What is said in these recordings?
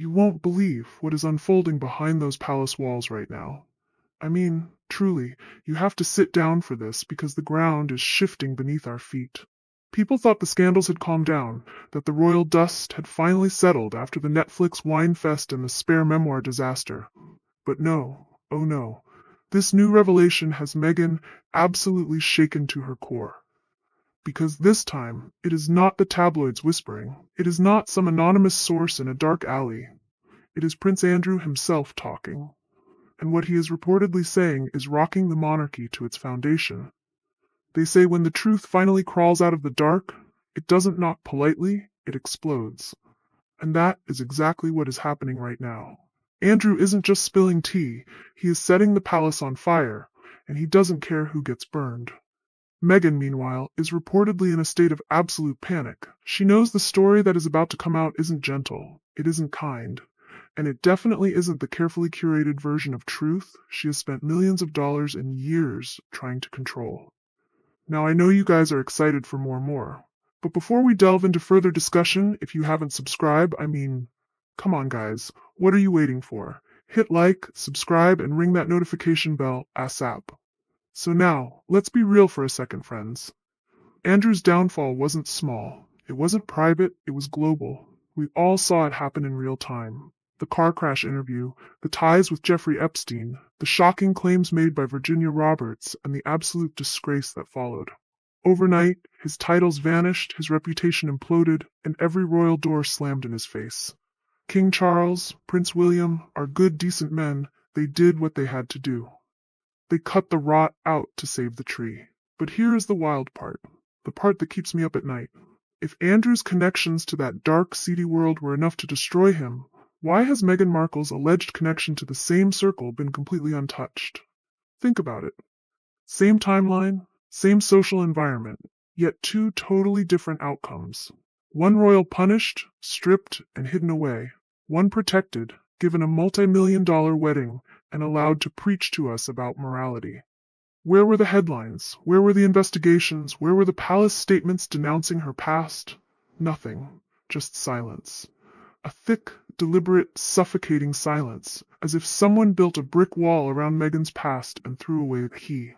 You won't believe what is unfolding behind those palace walls right now. I mean, truly, you have to sit down for this because the ground is shifting beneath our feet. People thought the scandals had calmed down, that the royal dust had finally settled after the Netflix wine fest and the spare memoir disaster. But no, oh no. This new revelation has Meghan absolutely shaken to her core. Because this time, it is not the tabloids whispering. It is not some anonymous source in a dark alley. It is Prince Andrew himself talking. And what he is reportedly saying is rocking the monarchy to its foundation. They say when the truth finally crawls out of the dark, it doesn't knock politely, it explodes. And that is exactly what is happening right now. Andrew isn't just spilling tea, he is setting the palace on fire, and he doesn't care who gets burned. Meghan, meanwhile, is reportedly in a state of absolute panic. She knows the story that is about to come out isn't gentle, it isn't kind, and it definitely isn't the carefully curated version of truth she has spent millions of dollars and years trying to control. Now I know you guys are excited for more. But before we delve into further discussion, if you haven't subscribed, come on guys, what are you waiting for? Hit like, subscribe, and ring that notification bell ASAP. So now, let's be real for a second, friends. Andrew's downfall wasn't small. It wasn't private, it was global. We all saw it happen in real time. The car crash interview, the ties with Jeffrey Epstein, the shocking claims made by Virginia Roberts, and the absolute disgrace that followed. Overnight, his titles vanished, his reputation imploded, and every royal door slammed in his face. King Charles, Prince William, are good, decent men. They did what they had to do. They cut the rot out to save the tree. But here is the wild part, the part that keeps me up at night. If Andrew's connections to that dark, seedy world were enough to destroy him, why has Meghan Markle's alleged connection to the same circle been completely untouched? Think about it. Same timeline, same social environment, yet two totally different outcomes. One royal punished, stripped, and hidden away. One protected, given a multi-million-dollar wedding, and allowed to preach to us about morality. Where were the headlines? Where were the investigations? Where were the palace statements denouncing her past? Nothing. Just silence. A thick, deliberate, suffocating silence, as if someone built a brick wall around Meghan's past and threw away the key.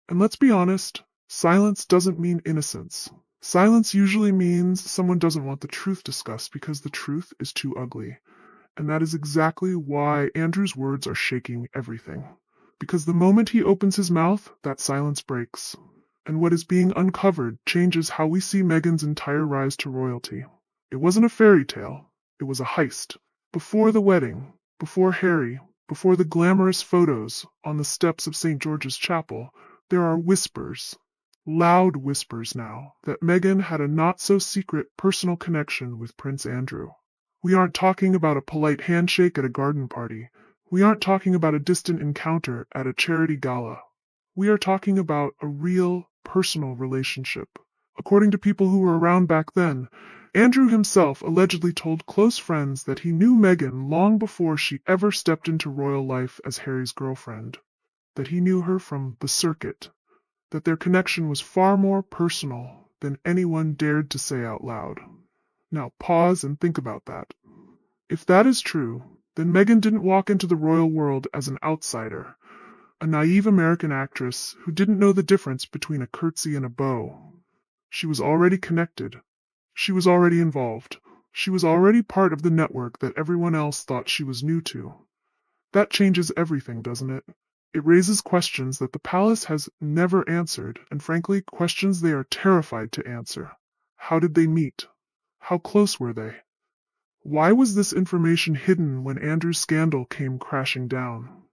And let's be honest, silence doesn't mean innocence. Silence usually means someone doesn't want the truth discussed because the truth is too ugly. And that is exactly why Andrew's words are shaking everything. Because the moment he opens his mouth, that silence breaks. And what is being uncovered changes how we see Meghan's entire rise to royalty. It wasn't a fairy tale. It was a heist. Before the wedding, before Harry, before the glamorous photos on the steps of St. George's Chapel, there are whispers, loud whispers now, that Meghan had a not-so-secret personal connection with Prince Andrew. We aren't talking about a polite handshake at a garden party. We aren't talking about a distant encounter at a charity gala. We are talking about a real, personal relationship. According to people who were around back then, Andrew himself allegedly told close friends that he knew Meghan long before she ever stepped into royal life as Harry's girlfriend, that he knew her from the circuit, that their connection was far more personal than anyone dared to say out loud. Now pause and think about that. If that is true, then Meghan didn't walk into the royal world as an outsider, a naive American actress who didn't know the difference between a curtsy and a bow. She was already connected. She was already involved. She was already part of the network that everyone else thought she was new to. That changes everything, doesn't it? It raises questions that the palace has never answered, and frankly, questions they are terrified to answer. How did they meet? How close were they? Why was this information hidden when Andrew's scandal came crashing down?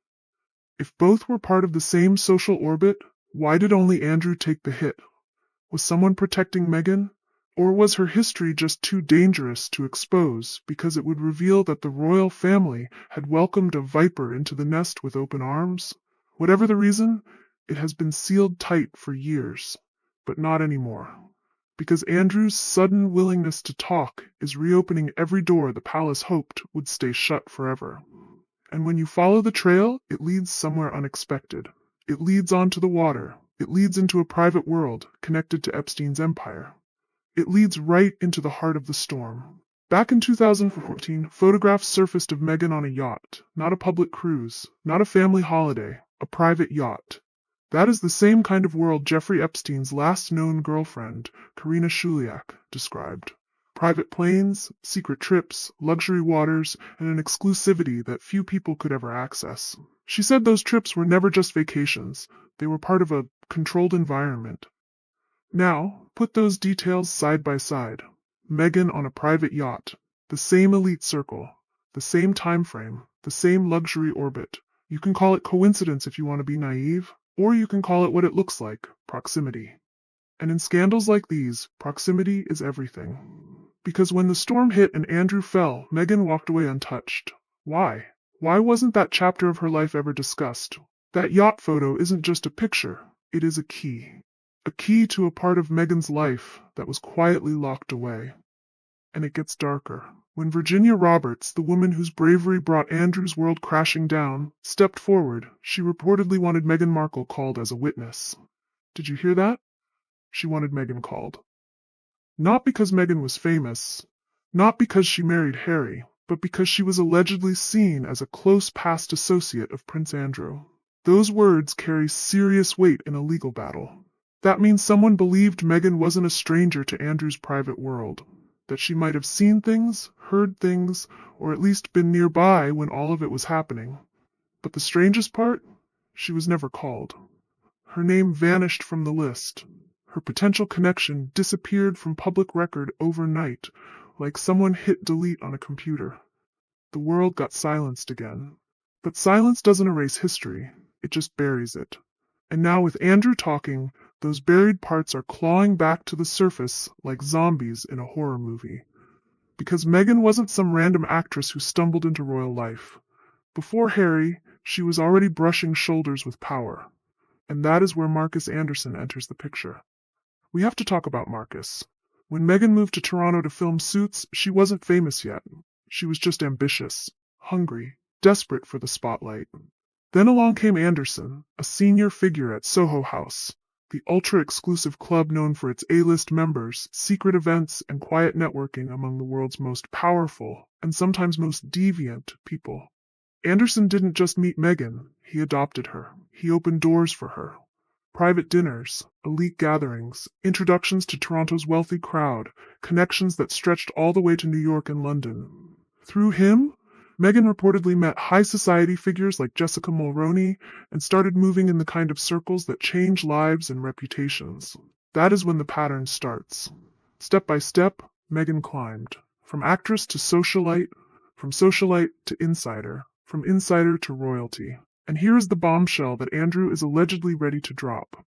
If both were part of the same social orbit, why did only Andrew take the hit? Was someone protecting Meghan? Or was her history just too dangerous to expose because it would reveal that the royal family had welcomed a viper into the nest with open arms? Whatever the reason, it has been sealed tight for years, but not anymore. Because Andrew's sudden willingness to talk is reopening every door the palace hoped would stay shut forever. And when you follow the trail, it leads somewhere unexpected. It leads onto the water. It leads into a private world connected to Epstein's empire. It leads right into the heart of the storm. Back in 2014, photographs surfaced of Meghan on a yacht, not a public cruise, not a family holiday, a private yacht. That is the same kind of world Jeffrey Epstein's last known girlfriend, Karina Shuliak, described. Private planes, secret trips, luxury waters, and an exclusivity that few people could ever access. She said those trips were never just vacations, they were part of a controlled environment. Now, put those details side by side. Meghan on a private yacht, the same elite circle, the same time frame, the same luxury orbit. You can call it coincidence if you want to be naive, or you can call it what it looks like, proximity. And in scandals like these, proximity is everything. Because when the storm hit and Andrew fell, Meghan walked away untouched. Why? Why wasn't that chapter of her life ever discussed? That yacht photo isn't just a picture, it is a key. A key to a part of Meghan's life that was quietly locked away. And it gets darker. When Virginia Roberts, the woman whose bravery brought Andrew's world crashing down, stepped forward, she reportedly wanted Meghan Markle called as a witness. Did you hear that? She wanted Meghan called. Not because Meghan was famous, not because she married Harry, but because she was allegedly seen as a close past associate of Prince Andrew. Those words carry serious weight in a legal battle. That means someone believed Meghan wasn't a stranger to Andrew's private world, that she might have seen things, heard things, or at least been nearby when all of it was happening. But the strangest part? She was never called. Her name vanished from the list. Her potential connection disappeared from public record overnight, like someone hit delete on a computer. The world got silenced again. But silence doesn't erase history, it just buries it. And now with Andrew talking, those buried parts are clawing back to the surface like zombies in a horror movie. Because Meghan wasn't some random actress who stumbled into royal life. Before Harry, she was already brushing shoulders with power. And that is where Marcus Anderson enters the picture. We have to talk about Marcus. When Meghan moved to Toronto to film Suits, she wasn't famous yet. She was just ambitious, hungry, desperate for the spotlight. Then along came Anderson, a senior figure at Soho House, the ultra-exclusive club known for its A-list members, secret events, and quiet networking among the world's most powerful and sometimes most deviant people. Anderson didn't just meet Meghan, he adopted her. He opened doors for her. Private dinners, elite gatherings, introductions to Toronto's wealthy crowd, connections that stretched all the way to New York and London. Through him, Meghan reportedly met high society figures like Jessica Mulroney and started moving in the kind of circles that change lives and reputations. That is when the pattern starts. Step by step, Meghan climbed. From actress to socialite, from socialite to insider, from insider to royalty. And here is the bombshell that Andrew is allegedly ready to drop.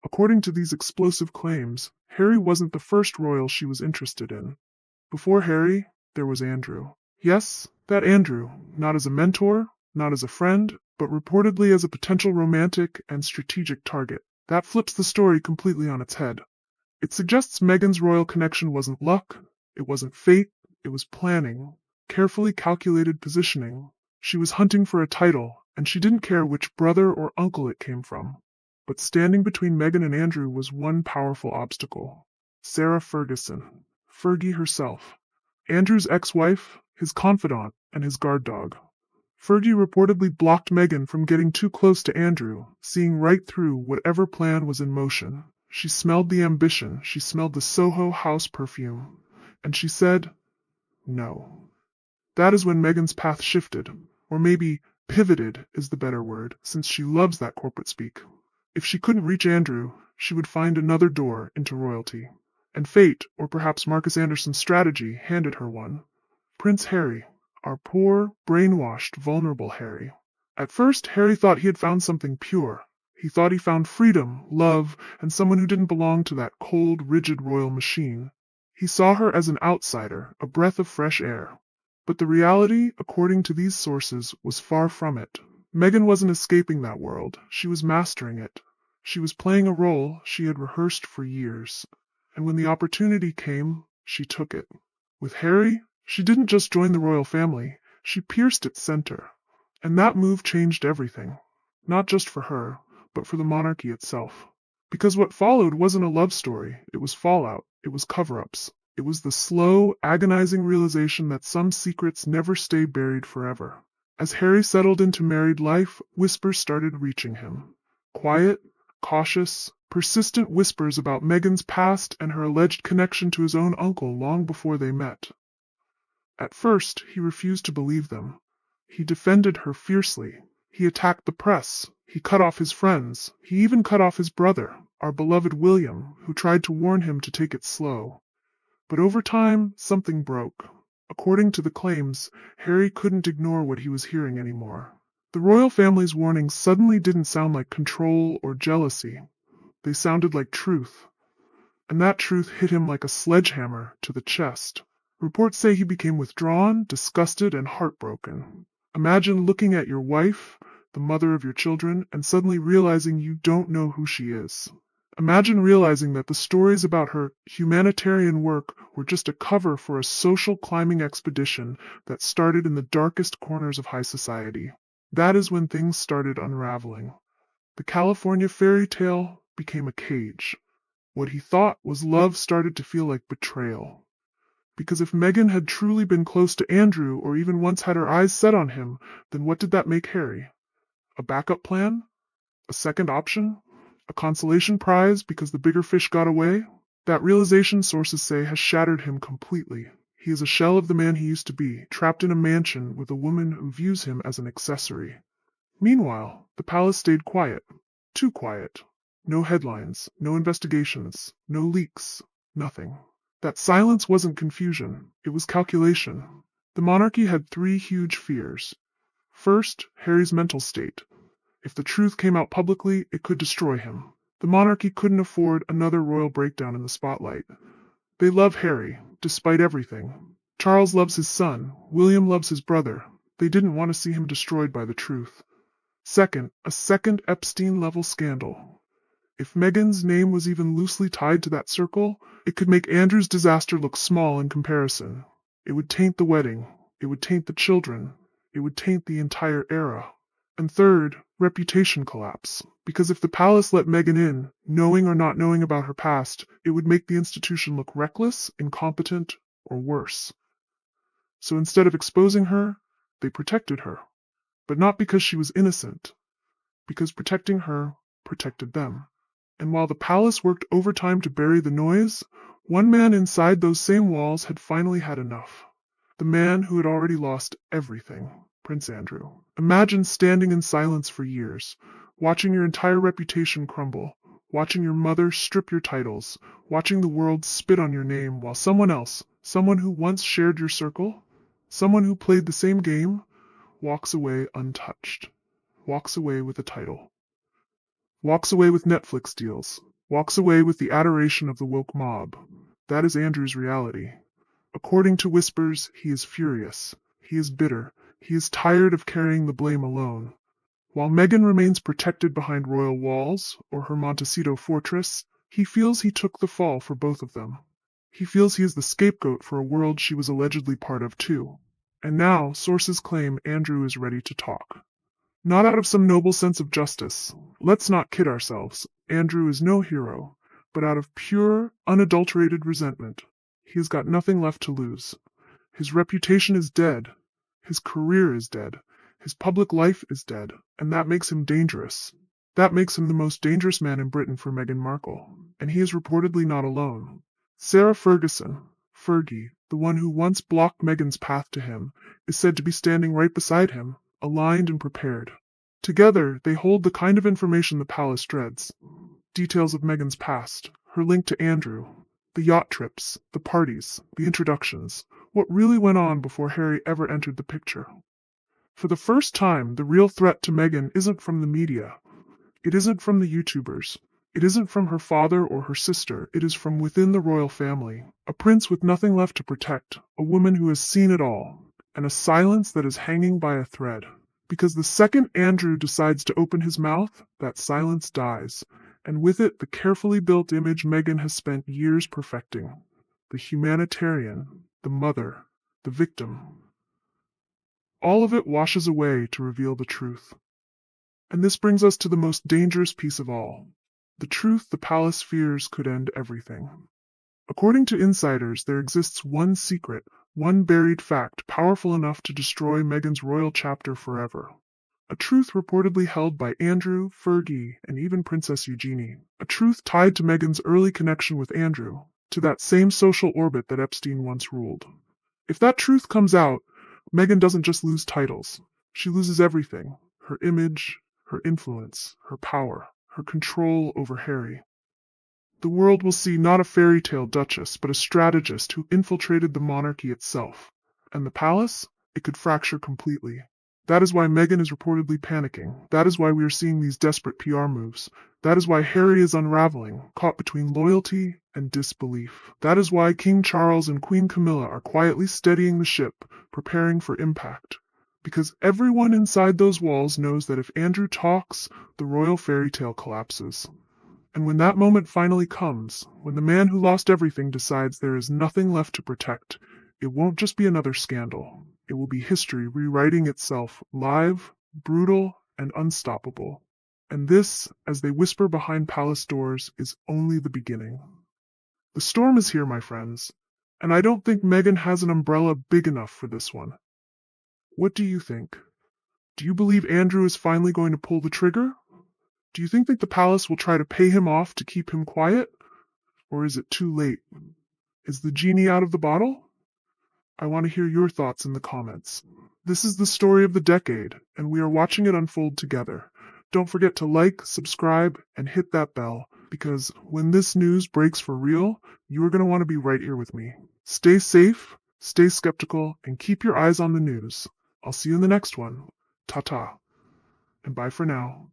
According to these explosive claims, Harry wasn't the first royal she was interested in. Before Harry, there was Andrew. Yes, that Andrew, not as a mentor, not as a friend, but reportedly as a potential romantic and strategic target. That flips the story completely on its head. It suggests Meghan's royal connection wasn't luck, it wasn't fate, it was planning, carefully calculated positioning. She was hunting for a title, and she didn't care which brother or uncle it came from. But standing between Meghan and Andrew was one powerful obstacle. Sarah Ferguson, Fergie herself. Andrew's ex-wife, his confidant, and his guard dog. Fergie reportedly blocked Meghan from getting too close to Andrew, seeing right through whatever plan was in motion. She smelled the ambition, she smelled the Soho House perfume, and she said, no. That is when Meghan's path shifted, or maybe pivoted is the better word, since she loves that corporate speak. If she couldn't reach Andrew, she would find another door into royalty. And fate, or perhaps Marcus Anderson's strategy, handed her one. Prince Harry, our poor, brainwashed, vulnerable Harry. At first, Harry thought he had found something pure. He thought he found freedom, love, and someone who didn't belong to that cold, rigid royal machine. He saw her as an outsider, a breath of fresh air. But the reality, according to these sources, was far from it. Meghan wasn't escaping that world. She was mastering it. She was playing a role she had rehearsed for years. And when the opportunity came, she took it. With Harry, she didn't just join the royal family, she pierced its center. And that move changed everything. Not just for her, but for the monarchy itself. Because what followed wasn't a love story, it was fallout, it was cover-ups. It was the slow, agonizing realization that some secrets never stay buried forever. As Harry settled into married life, whispers started reaching him. Quiet, cautious, persistent whispers about Meghan's past and her alleged connection to his own uncle long before they met. At first, he refused to believe them. He defended her fiercely. He attacked the press. He cut off his friends. He even cut off his brother, our beloved William, who tried to warn him to take it slow. But over time, something broke. According to the claims, Harry couldn't ignore what he was hearing anymore. The royal family's warnings suddenly didn't sound like control or jealousy. They sounded like truth. And that truth hit him like a sledgehammer to the chest. Reports say he became withdrawn, disgusted, and heartbroken. Imagine looking at your wife, the mother of your children, and suddenly realizing you don't know who she is. Imagine realizing that the stories about her humanitarian work were just a cover for a social climbing expedition that started in the darkest corners of high society. That is when things started unraveling. The California fairy tale became a cage. What he thought was love started to feel like betrayal. Because if Meghan had truly been close to Andrew or even once had her eyes set on him, then what did that make Harry? A backup plan? A second option? A consolation prize because the bigger fish got away? That realization, sources say, has shattered him completely. He is a shell of the man he used to be, trapped in a mansion with a woman who views him as an accessory. Meanwhile, the palace stayed quiet. Too quiet. No headlines, no investigations, no leaks, nothing. That silence wasn't confusion, it was calculation. The monarchy had three huge fears. First, Harry's mental state. If the truth came out publicly, it could destroy him. The monarchy couldn't afford another royal breakdown in the spotlight. They love Harry, despite everything. Charles loves his son. William loves his brother. They didn't want to see him destroyed by the truth. Second, a second Epstein-level scandal. If Meghan's name was even loosely tied to that circle, it could make Andrew's disaster look small in comparison. It would taint the wedding. It would taint the children. It would taint the entire era. And third, reputation collapse. Because if the palace let Meghan in, knowing or not knowing about her past, it would make the institution look reckless, incompetent, or worse. So instead of exposing her, they protected her. But not because she was innocent, because protecting her protected them. And while the palace worked overtime to bury the noise, one man inside those same walls had finally had enough. The man who had already lost everything. Prince Andrew. Imagine standing in silence for years, watching your entire reputation crumble, watching your mother strip your titles, watching the world spit on your name while someone else, someone who once shared your circle, someone who played the same game, walks away untouched, walks away with a title, walks away with Netflix deals, walks away with the adoration of the woke mob. That is Andrew's reality. According to whispers, he is furious. He is bitter. He is tired of carrying the blame alone. While Meghan remains protected behind royal walls or her Montecito fortress, he feels he took the fall for both of them. He feels he is the scapegoat for a world she was allegedly part of too. And now, sources claim Andrew is ready to talk. Not out of some noble sense of justice. Let's not kid ourselves. Andrew is no hero, but out of pure, unadulterated resentment. He has got nothing left to lose. His reputation is dead. His career is dead. His public life is dead. And that makes him dangerous. That makes him the most dangerous man in Britain for Meghan Markle. And he is reportedly not alone. Sarah Ferguson, Fergie, the one who once blocked Meghan's path to him, is said to be standing right beside him, aligned and prepared. Together, they hold the kind of information the palace dreads. Details of Meghan's past, her link to Andrew, the yacht trips, the parties, the introductions, what really went on before Harry ever entered the picture. For the first time, the real threat to Meghan isn't from the media. It isn't from the YouTubers. It isn't from her father or her sister. It is from within the royal family. A prince with nothing left to protect, a woman who has seen it all, and a silence that is hanging by a thread. Because the second Andrew decides to open his mouth, that silence dies, and with it the carefully built image Meghan has spent years perfecting. The humanitarian, the mother, the victim. All of it washes away to reveal the truth. And this brings us to the most dangerous piece of all. The truth the palace fears could end everything. According to insiders, there exists one secret, one buried fact powerful enough to destroy Meghan's royal chapter forever. A truth reportedly held by Andrew, Fergie, and even Princess Eugenie. A truth tied to Meghan's early connection with Andrew, to that same social orbit that Epstein once ruled. If that truth comes out, Meghan doesn't just lose titles. She loses everything: her image, her influence, her power, her control over Harry. The world will see not a fairy tale duchess, but a strategist who infiltrated the monarchy itself. And the palace? It could fracture completely. That is why Meghan is reportedly panicking. That is why we are seeing these desperate PR moves. That is why Harry is unraveling, caught between loyalty and disbelief. That is why King Charles and Queen Camilla are quietly steadying the ship, preparing for impact. Because everyone inside those walls knows that if Andrew talks, the royal fairy tale collapses. And when that moment finally comes, when the man who lost everything decides there is nothing left to protect, it won't just be another scandal. It will be history rewriting itself, live, brutal, and unstoppable. And this, as they whisper behind palace doors, is only the beginning. The storm is here, my friends, and I don't think Meghan has an umbrella big enough for this one. What do you think? Do you believe Andrew is finally going to pull the trigger? Do you think that the palace will try to pay him off to keep him quiet? Or is it too late? Is the genie out of the bottle? I want to hear your thoughts in the comments. This is the story of the decade, and we are watching it unfold together. Don't forget to like, subscribe, and hit that bell, because when this news breaks for real, you are going to want to be right here with me. Stay safe, stay skeptical, and keep your eyes on the news. I'll see you in the next one. Ta-ta. And bye for now.